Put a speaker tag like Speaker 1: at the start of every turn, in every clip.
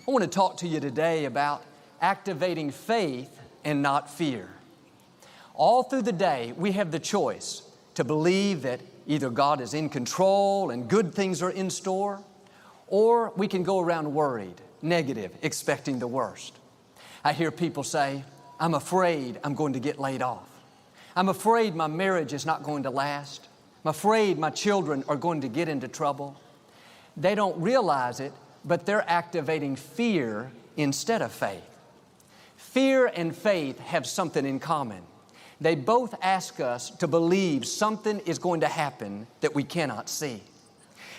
Speaker 1: I want to talk to you today about activating faith and not fear. All through the day, we have the choice to believe that either God is in control and good things are in store, or we can go around worried, negative, expecting the worst. I hear people say, I'm afraid I'm going to get laid off. I'm afraid my marriage is not going to last. I'm afraid my children are going to get into trouble. They don't realize it, but they're activating fear instead of faith. Fear and faith have something in common. They both ask us to believe something is going to happen that we cannot see.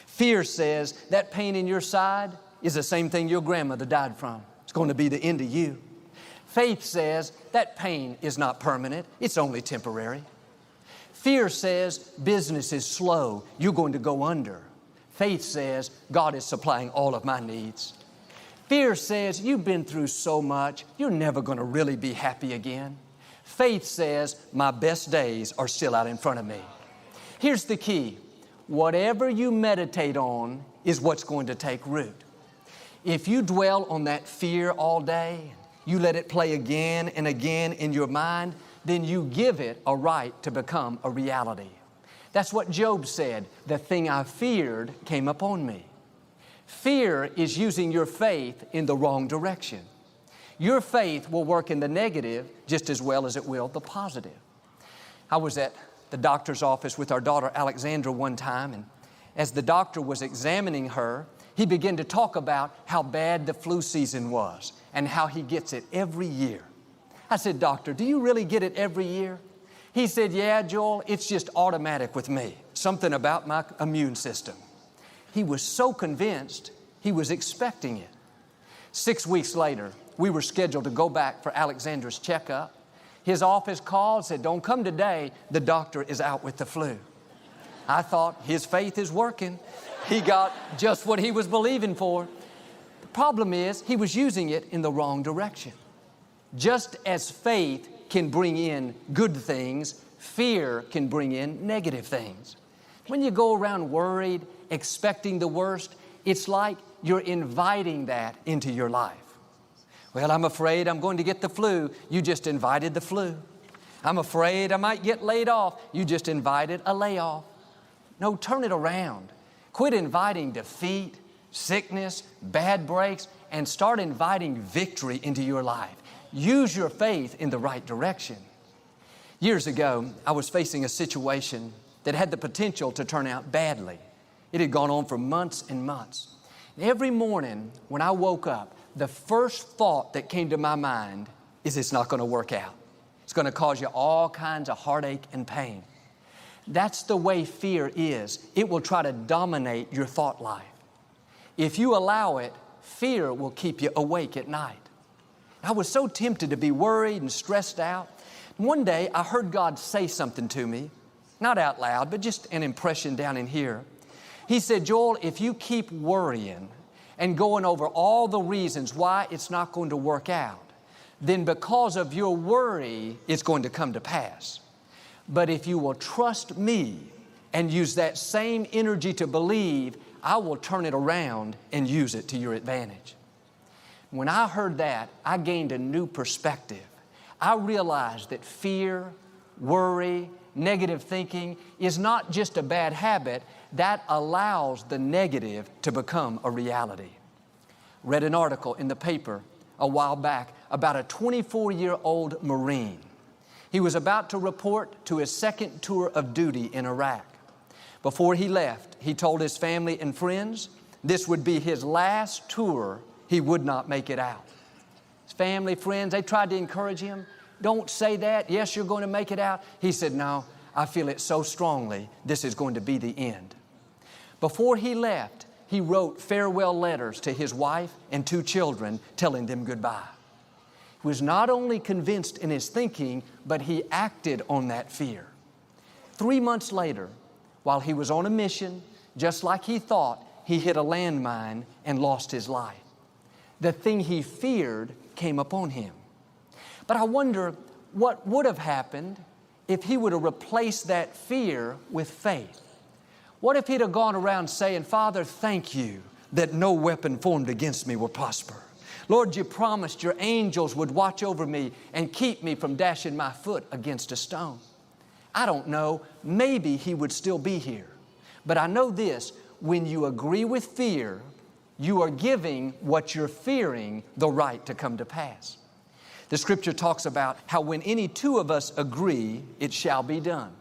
Speaker 1: Fear says that pain in your side is the same thing your grandmother died from. It's going to be the end of you. Faith says that pain is not permanent. It's only temporary. Fear says business is slow. You're going to go under. Faith says God is supplying all of my needs. Fear says you've been through so much, you're never going to really be happy again. Faith says my best days are still out in front of me. Here's the key. Whatever you meditate on is what's going to take root. If you dwell on that fear all day, you let it play again and again in your mind, then you give it a right to become a reality. That's what Job said, the thing I feared came upon me. Fear is using your faith in the wrong direction. Your faith will work in the negative just as well as it will the positive. I was at the doctor's office with our daughter Alexandra one time, and as the doctor was examining her, he began to talk about how bad the flu season was and how he gets it every year. I said, Doctor, do you really get it every year? He said, yeah, Joel, it's just automatic with me. Something about my immune system. He was so convinced he was expecting it. 6 weeks later, we were scheduled to go back for Alexandra's checkup. His office called, said, don't come today. The doctor is out with the flu. I thought his faith is working. He got just what he was believing for. The problem is he was using it in the wrong direction. Just as faith can bring in good things, fear can bring in negative things. When you go around worried, expecting the worst, it's like you're inviting that into your life. Well, I'm afraid I'm going to get the flu. You just invited the flu. I'm afraid I might get laid off. You just invited a layoff. No, turn it around. Quit inviting defeat, sickness, bad breaks, and start inviting victory into your life. Use your faith in the right direction. Years ago, I was facing a situation that had the potential to turn out badly. It had gone on for months and months. Every morning when I woke up, the first thought that came to my mind is it's not going to work out. It's going to cause you all kinds of heartache and pain. That's the way fear is. It will try to dominate your thought life. If you allow it, fear will keep you awake at night. I was so tempted to be worried and stressed out. One day I heard God say something to me, not out loud, but just an impression down in here. He said, Joel, if you keep worrying and going over all the reasons why it's not going to work out, then because of your worry, it's going to come to pass. But if you will trust me and use that same energy to believe, I will turn it around and use it to your advantage. When I heard that, I gained a new perspective. I realized that fear, worry, negative thinking is not just a bad habit. That allows the negative to become a reality. Read an article in the paper a while back about a 24-year-old Marine. He was about to report to his second tour of duty in Iraq. Before he left, he told his family and friends this would be his last tour. He would not make it out. His family, friends, they tried to encourage him. Don't say that. Yes, you're going to make it out. He said, no, I feel it so strongly. This is going to be the end. Before he left, he wrote farewell letters to his wife and 2 children, telling them goodbye. He was not only convinced in his thinking, but he acted on that fear. 3 months later, while he was on a mission, just like he thought, he hit a landmine and lost his life. The thing he feared came upon him. But I wonder what would have happened if he would have replaced that fear with faith. What if he'd have gone around saying, Father, thank you that no weapon formed against me will prosper. Lord, you promised your angels would watch over me and keep me from dashing my foot against a stone. I don't know, maybe He would still be here. But I know this, when you agree with fear, you are giving what you're fearing the right to come to pass. The Scripture talks about how when any two of us agree, it shall be done.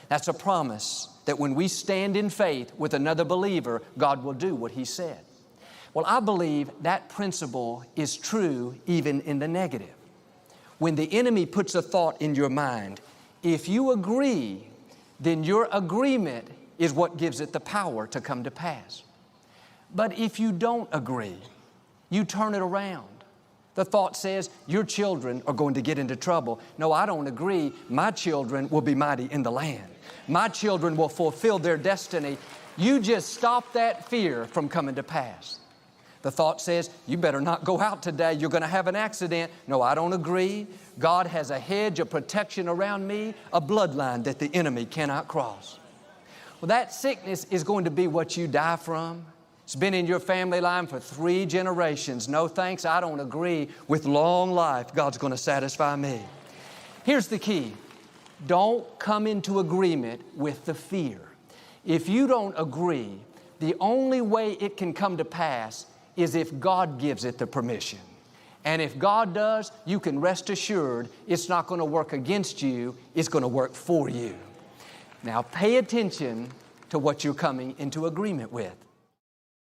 Speaker 1: That's a promise that when we stand in faith with another believer, God will do what He said. Well, I believe that principle is true even in the negative. When the enemy puts a thought in your mind, if you agree, then your agreement is what gives it the power to come to pass. But if you don't agree, you turn it around. The thought says, your children are going to get into trouble. No, I don't agree. My children will be mighty in the land. My children will fulfill their destiny. You just stop that fear from coming to pass. The thought says, you better not go out today. You're going to have an accident. No, I don't agree. God has a hedge of protection around me, a bloodline that the enemy cannot cross. Well, that sickness is going to be what you die from. It's been in your family line for 3 generations. No thanks, I don't agree. With long life, God's going to satisfy me. Here's the key. Don't come into agreement with the fear. If you don't agree, the only way it can come to pass is if God gives it the permission. And if God does, you can rest assured it's not going to work against you, it's going to work for you. Now pay attention to what you're coming into agreement with.